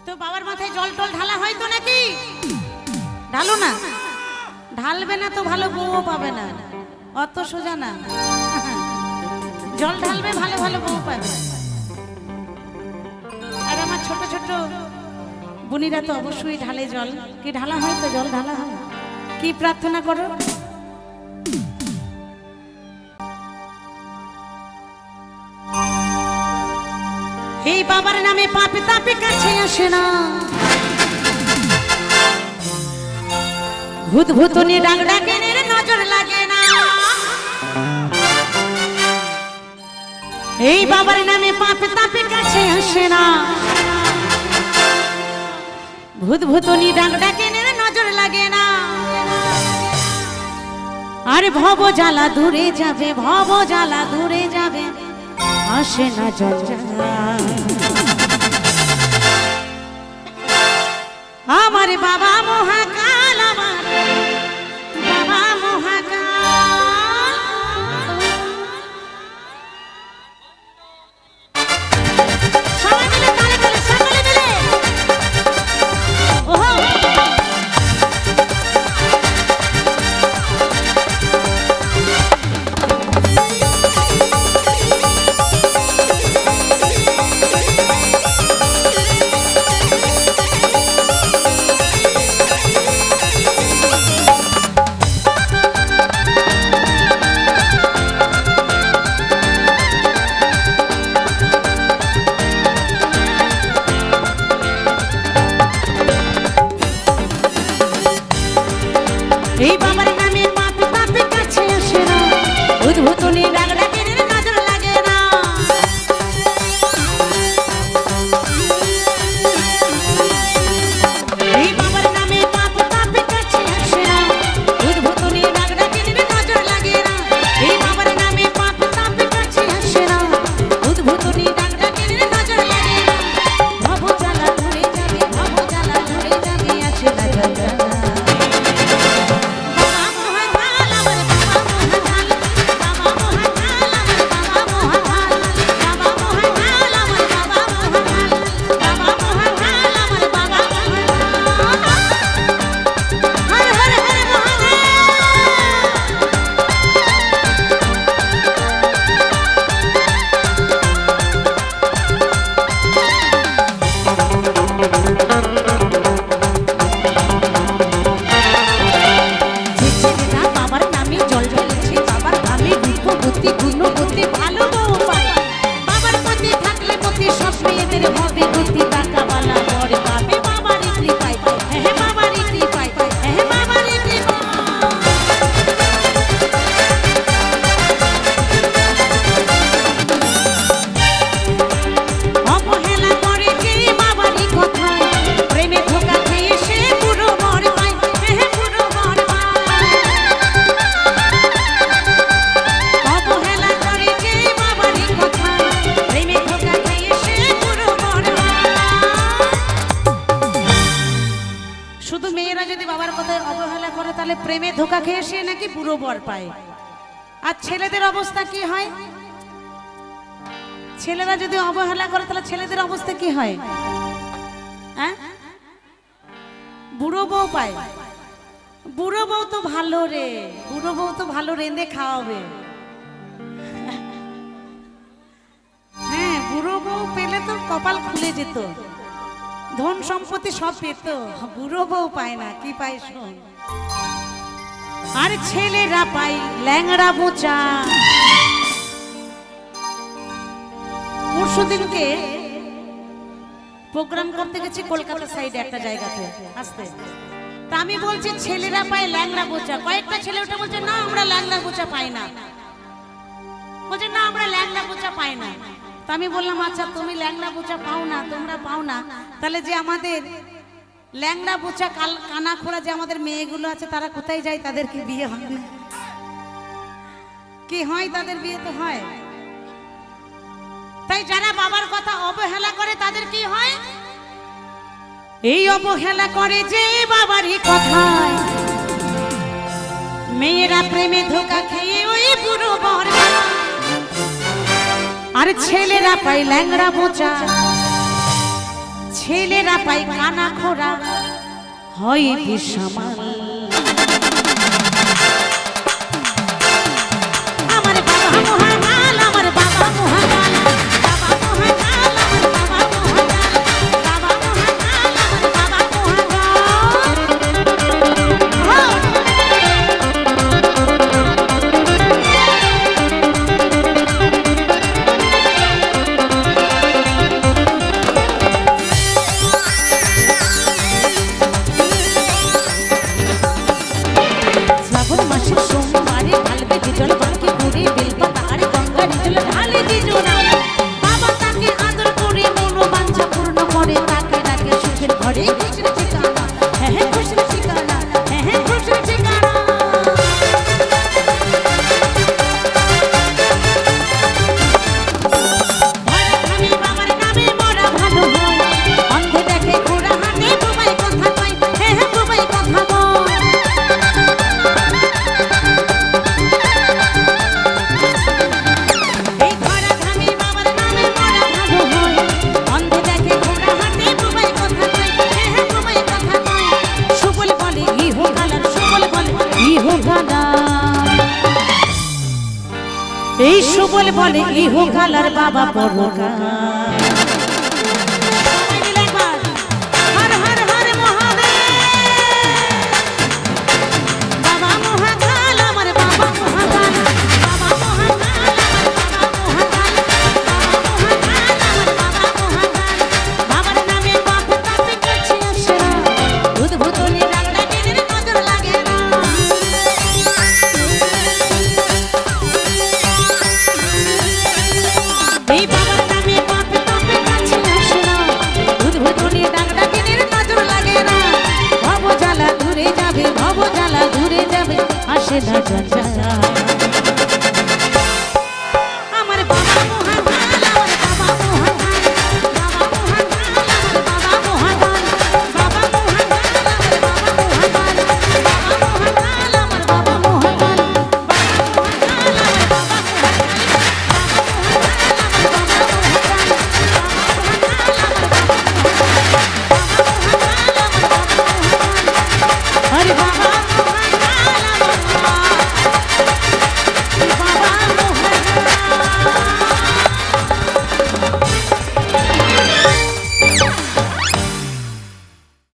তো বাবার মাথায় জল টল ঢালা হয় তো নাকি? ঢালো না, ঢালবে না তো ভালো বউ পাবে না, অত সোজা না। জল ঢালবে, ভালো ভালো বউ পাবে। আর আমার ছোট ছোট বুনিরা তো অবশ্যই ঢালে জল। কি ঢালা হয় তো? জল ঢালা হয়। কি প্রার্থনা করো? এই বাবার নামে পাপে তাপে কাছে আসে না, ভূত ভূতনি ডাক ডাকে নজর লাগে না। এই বাবার নামে পাপে তাপে কাছে আসে না, ভূত ভূতনি ডাক ডাকে নজর লাগে না। আরে ভব জ্বালা দূরে যাবে, ভব জ্বালা দূরে যাবে, আসে না জল। আমার বাবা মহাকাল, আমার বাবা মহাকাল। সবাই মিলে তালে তালে, সকলে মিলে ওহো। এই বাবার নামে পাপে পাপে কাছে আসে না, ভূত ভূতনি ডাক ডাকে নজর লাগে না। এই বাবার নামে পাপে পাপে কাছে আসে না, ভূত ভূতনি ডাক ডাকে নজর লাগে না। এই বাবার নামে পাপে পাপে কাছে আসে না, ভূত ভূতনি ডাক ডাকে নজর লাগে না। ভব জ্বালা দূরে যাবে, ভব জ্বালা দূরে যাবে, আসে না জল। প্রেমে ধোকা খেয়ে সে নাকি বুড়ো বর পায়। আর ছেলেদের অবস্থা কি হয়? ছেলেরা যদি অবহেলা করে তাহলে ছেলেদের অবস্থা কি হয়? হ্যাঁ, বুড়ো বউ পায়। বুড়ো বউ তো ভালো রে, বুড়ো বউ তো ভালো রেঁধে খাওয়াবে। হ্যাঁ, বুড়ো বউ পেলে তো কপাল খুলে যেত, ধন সম্পত্তি সব পেত। বুড়ো বউ পায় না, কি পায় শোন। আর ছেলেরা পাই ল্যাংড়া বোচা। পরশুদিনকে প্রোগ্রাম করতে গেছি কলকাতা সাইডে একটা জায়গাতে আসতে, তা আমি বলছি ছেলেরা পায় ল্যাংড়া বোচা। কয়েকটা ছেলে ওটা বলছে না আমরা ল্যাংড়া বোচা পাই না, বলছে না আমরা ল্যাংড়া বোচা পাই না। তা আমি বললাম আচ্ছা তুমি ল্যাংড়া বোচা পাও না, তোমরা পাও না, তাহলে যে আমাদের ল্যাংড়া বোচা কানা খোড়া যে আমাদের মেয়েগুলো আছে তারা কোথায় যায়? তাদের কি বিয়ে হয় না? কি হয়? তাদের বিয়ে তো হয়। তাই যারা বাবার কথা অবহেলা করে তাদের কি হয়? এই অবহেলা করে যে বাবারই কথায়, মেয়েরা প্রেমে ধোকা খেয়ে ওই বুড়ো বর। আর ছেলেরা পায় ল্যাংড়া বোচা, ছেলেরা পায় কানা খোরা হয় বিশামাল। আমার বাবা মহাকাল, আমার বাবা মহাকাল, বাবা মহাকাল, আমার বাবা মহাকাল, বাবা মহাকাল, আমার বাবা মহাকাল। শ্রাবণ মাসের সোমবারে ঢালবে জল বাকি ঘুরে বেলপাতা আর গঙ্গার জল ঢালে দিজনা। বাবা তাকে আদর করে মনোবাঞ্ছা পূর্ণ করে, তাকে ডাকে সুখের ঘরে খুশির ঠিকানা। হ্যাঁ হ্যাঁ খুশির ঠিকানা, হ্যাঁ হ্যাঁ খুশির ঠিকানা। আমি বাবার নামে মরা ভালো হয়, অন্ধে দেখে ঘোড়া হাটে বোবাই কথা কয়, হ্যাঁ হ্যাঁ বোবাই কথা বল। এই ঘোড়া ধামে বাবার নামে মরা ভালো হয়, অন্ধে দেখে ঘোড়া হাটে বোবাই কথা কয়, হ্যাঁ হ্যাঁ বোবাই কথা কয়। সুবল বলে ইহো গালার, সুবল বলে ইহো গালার, এই সুবল বলে ইহো গালার বাবা পরকাল।